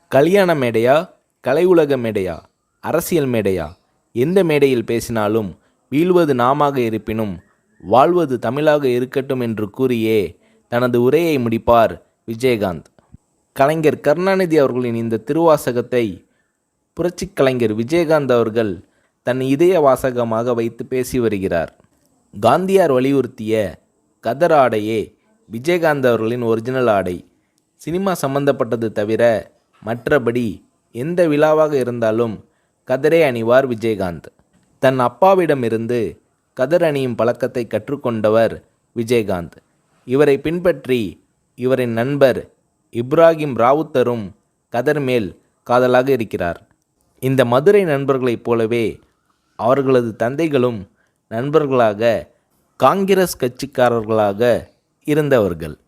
கல்யாண மேடையா, கலை உலக மேடையா, அரசியல் மேடையா, எந்த மேடையில் பேசினாலும் வீழ்வது நாமாக இருப்பினும் வாழ்வது தமிழாக இருக்கட்டும் என்று கூறியே தனது உரையை முடிப்பார் விஜயகாந்த். கலைஞர் கருணாநிதி அவர்களின் இந்த திருவாசகத்தை புரட்சிக் கலைஞர் விஜயகாந்த் அவர்கள் தன் இதய வாசகமாக வைத்து பேசி வருகிறார். காந்தியார் வலியுறுத்திய கதர் ஆடையே விஜயகாந்த் அவர்களின் ஒரிஜினல் ஆடை. சினிமா சம்பந்தப்பட்டது தவிர மற்றபடி எந்த விழாவாக இருந்தாலும் கதரே அணிவார் விஜயகாந்த். தன் அப்பாவிடமிருந்து கதர் அணியும் பழக்கத்தை கற்றுக்கொண்டவர் விஜயகாந்த். இவரை பின்பற்றி இவரின் நண்பர் இப்ராஹிம் ராவுத்தரும் கதர் மேல் காதலாக இருக்கிறார். இந்த மதுரை நண்பர்களைப் போலவே அவர்களது தந்தைகளும் நண்பர்களாக காங்கிரஸ் கட்சிக்காரர்களாக இருந்தவர்கள்.